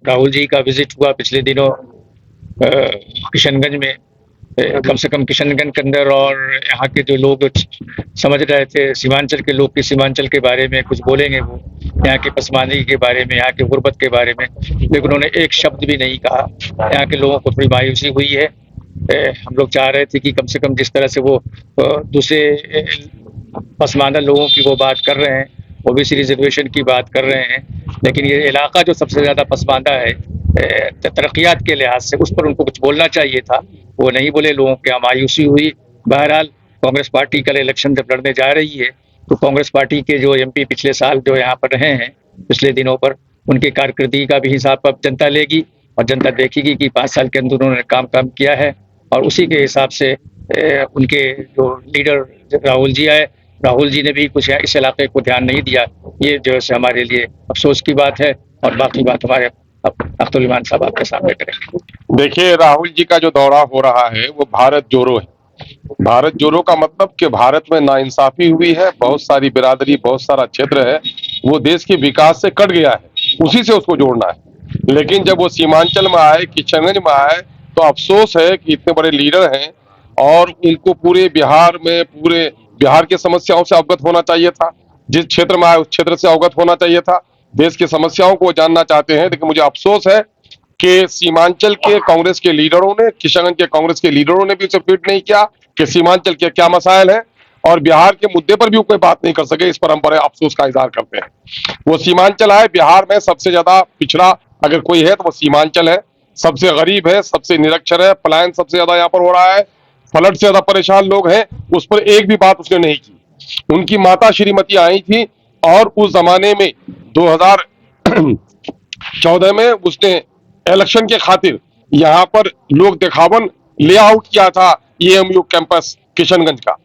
राहुल जी का विजिट हुआ पिछले दिनों किशनगंज में। कम से कम किशनगंज के अंदर और यहाँ के जो लोग समझ रहे थे सीमांचल के लोग की सीमांचल के बारे में कुछ बोलेंगे, वो यहाँ की पसमानगी के बारे में, यहाँ की गुर्बत के बारे में, लेकिन उन्होंने एक शब्द भी नहीं कहा। यहाँ के लोगों को थोड़ी मायूसी हुई है। हम लोग चाह रहे थे कि कम से कम जिस तरह से वो दूसरे पसमानदा लोगों की वो बात कर रहे हैं, ओबीसी रिजर्वेशन की बात कर रहे हैं, लेकिन ये इलाका जो सबसे ज़्यादा पसमानदा है तरक्यात के लिहाज से, उस पर उनको कुछ बोलना चाहिए था, वो नहीं बोले। लोगों की मायूसी हुई। बहरहाल कांग्रेस पार्टी कल इलेक्शन जब लड़ने जा रही है तो कांग्रेस पार्टी के जो एमपी पिछले साल जो यहाँ पर रहे हैं पिछले दिनों पर, उनकी कारकर्दगी का भी हिसाब अब जनता लेगी और जनता देखेगी कि 5 साल के अंदर उन्होंने काम किया है, और उसी के हिसाब से उनके जो लीडर राहुल जी आए, राहुल जी ने भी कुछ इस इलाके को ध्यान नहीं दिया। ये जो है हमारे लिए अफसोस की बात है, और बाकी बात हमारे अख्तुल ईमान साहब आपके सामने करेंगे। देखिए, राहुल जी का जो दौरा हो रहा है वो भारत जोड़ो है। भारत जोड़ो का मतलब कि भारत में नाइंसाफी हुई है, बहुत सारी बिरादरी, बहुत सारा क्षेत्र है वो देश के विकास से कट गया है, उसी से उसको जोड़ना है। लेकिन जब वो सीमांचल में आए, किशनगंज में आए, तो अफसोस है कि इतने बड़े लीडर हैं और उनको पूरे बिहार की समस्याओं से अवगत होना चाहिए था। जिस क्षेत्र में आए उस क्षेत्र से अवगत होना चाहिए था। देश की समस्याओं को जानना चाहते हैं, लेकिन मुझे अफसोस है कि सीमांचल के कांग्रेस के लीडरों ने, किशनगंज के कांग्रेस के लीडरों ने भी उसे फीड नहीं किया कि सीमांचल के क्या मसाइल है, और बिहार के मुद्दे पर भी कोई बात नहीं कर सके। इस पर हम बड़े अफसोस का इजहार करते हैं। वो सीमांचल है, बिहार में सबसे ज्यादा पिछड़ा अगर कोई है तो वो सीमांचल है, सबसे गरीब है, सबसे निरक्षर है, पलायन सबसे ज्यादा यहाँ पर हो रहा है, फ्लड से ज्यादा परेशान लोग हैं, उस पर एक भी बात उसने नहीं की। उनकी माता श्रीमती आई थी और उस जमाने में 2014 में उसने इलेक्शन के खातिर यहाँ पर लोग दिखावन लेआउट किया था एएमयू कैंपस किशनगंज का,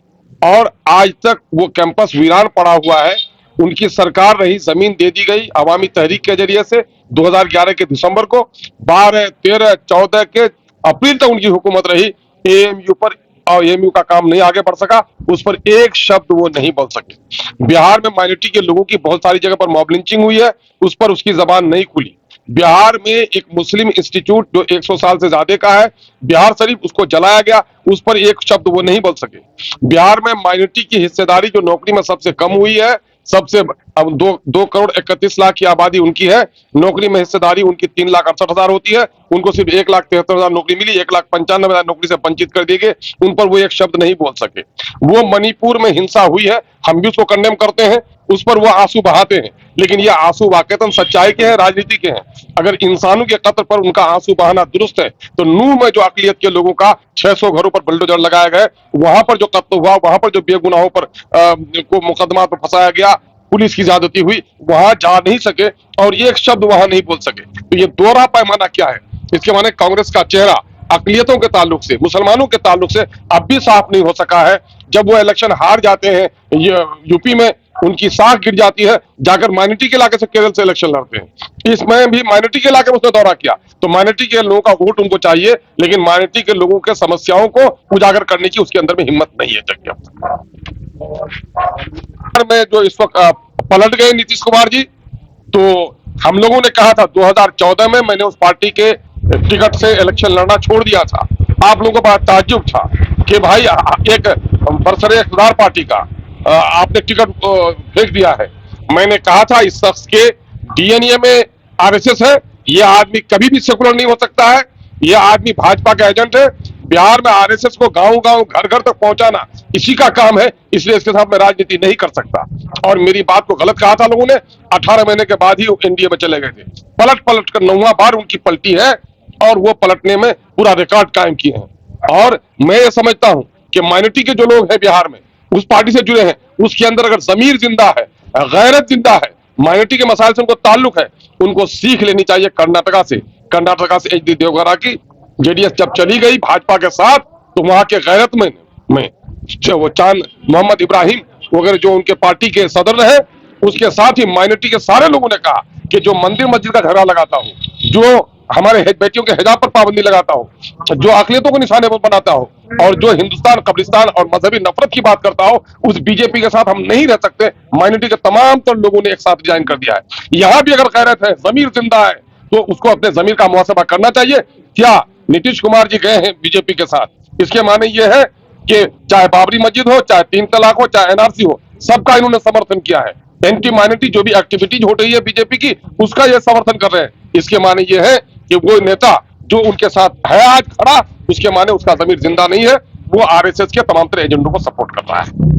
और आज तक वो कैंपस वीरान पड़ा हुआ है। उनकी सरकार रही, जमीन दे दी गई अवामी तहरीक के जरिए से 2011 के दिसंबर को, 12, 13, 14 के अप्रैल तक उनकी हुकूमत रही। एएमयू पर और एएमयू का काम नहीं आगे बढ़ सका, उस पर एक शब्द वो नहीं बोल सके। बिहार में माइनॉरिटी के लोगों की बहुत सारी जगह पर मॉब लिंचिंग हुई है, उस पर उसकी जबान नहीं खुली। बिहार में एक मुस्लिम इंस्टीट्यूट जो 100 साल से ज्यादा का है, बिहार शरीफ, उसको जलाया गया, उस पर एक शब्द वो नहीं बोल सके। बिहार में माइनॉरिटी की हिस्सेदारी जो नौकरी में सबसे कम हुई है, सबसे अब 2 करोड़ 31 लाख की आबादी उनकी है, नौकरी में हिस्सेदारी उनकी 3,68,000 होती है, उनको सिर्फ 1,73,000 नौकरी मिली, 1,95,000 नौकरी से वंचित कर दिए गए, उन पर वो एक शब्द नहीं बोल सके। वो मणिपुर में हिंसा हुई है, हम भी उसको कंडेम करते हैं, उस पर वो आंसू बहाते हैं, लेकिन ये आंसू वाकईतन सच्चाई के हैं, राजनीति के हैं। अगर इंसानों के कत्ल पर उनका आंसू बहाना दुरुस्त है, तो नूह में जो अकलियत के लोगों का 600 घरों पर बुलडोजर लगाया गया, वहां पर जो कत्ल हुआ, वहां पर जो बेगुनाहों पर को मुकदमा पर फंसाया गया, पुलिस की ज्यादती हुई, वहां जा नहीं सके और एक शब्द वहां नहीं बोल सके। तो ये दोहरा पैमाना क्या है? इसके माने कांग्रेस का चेहरा अकलियतों के ताल्लुक से, मुसलमानों के ताल्लुक से अब भी साफ नहीं हो सका है। जब वो इलेक्शन हार जाते हैं, यूपी में उनकी साख गिर जाती है, जाकर माइनॉरिटी के इलाके से केरल से इलेक्शन लड़ते हैं। इसमें भी माइनॉरिटी के इलाके में उसने दौरा किया, तो माइनॉरिटी के लोगों का वोट उनको चाहिए, लेकिन माइनॉरिटी के लोगों के समस्याओं को उजागर करने की उसके अंदर में हिम्मत नहीं है। में जो इस वक्त पलट गए नीतीश कुमार जी, तो हम लोगों ने कहा था 2014 में, मैंने उस पार्टी के टिकट से इलेक्शन लड़ना छोड़ दिया था। आप लोगों को बड़ा ताज्जुब था कि भाई एक बरसरे इक़्तिदार पार्टी का आपने टिकट फेंक दिया है। मैंने कहा था इस शख्स के डीएनए में आरएसएस है, ये आदमी कभी भी सेकुलर नहीं हो सकता है, ये आदमी भाजपा का एजेंट है। बिहार में आरएसएस को गांव-गांव, घर-घर तक पहुंचाना इसी का काम है, इसलिए इसके साथ मैं राजनीति नहीं कर सकता। और मेरी बात को गलत कहा था लोगों ने। 18 महीने के बाद ही एनडीए में चले गए थे। पलट पलट कर 9वां बार उनकी पलटी है, और वो पलटने में पूरा रिकॉर्ड कायम किए हैं। और मैं ये समझता हूं कि माइनॉरिटी के जो लोग हैं बिहार में, उस पार्टी से जुड़े हैं, उसके अंदर अगर जमीर जिंदा है, गैरत जिंदा है, माइनॉरिटी के मसाइल से उनको ताल्लुक है, उनको सीख लेनी चाहिए कर्नाटका से एचडी देवगौड़ा की। जेडीएस जब चली गई भाजपा के साथ, तो वहां के गैरत में वो चांद मोहम्मद इब्राहिम वगैरह जो उनके पार्टी के सदर रहे, उसके साथ ही माइनॉरिटी के सारे लोगों ने कहा कि जो मंदिर मस्जिद का झगड़ा लगाता हूँ, जो हमारे बेटियों के हिजाब पर पाबंदी लगाता हो, जो अकलियतों को निशाने पर बनाता हो, और जो हिंदुस्तान, कब्रिस्तान और मजहबी नफरत की बात करता हो, उस बीजेपी के साथ हम नहीं रह सकते। माइनॉरिटी के तमाम लोगों ने एक साथ ज्वाइन कर दिया है। यहाँ भी अगर गैरत है, जमीर जिंदा है, तो उसको अपने जमीर का मुहासबा करना चाहिए। क्या नीतीश कुमार जी गए हैं बीजेपी के साथ, इसके माने ये है कि चाहे बाबरी मस्जिद हो, चाहे 3 तलाक हो, चाहे एनआरसी हो, सबका इन्होंने समर्थन किया है। एंटी माइनॉरिटी जो भी एक्टिविटीज हो रही है बीजेपी की, उसका ये समर्थन कर रहे हैं। इसके माने ये है कि वो नेता जो उनके साथ है आज खड़ा, उसके माने उसका जमीर जिंदा नहीं है, वो आरएसएस के तमाम तरह एजेंडों को सपोर्ट कर रहा है।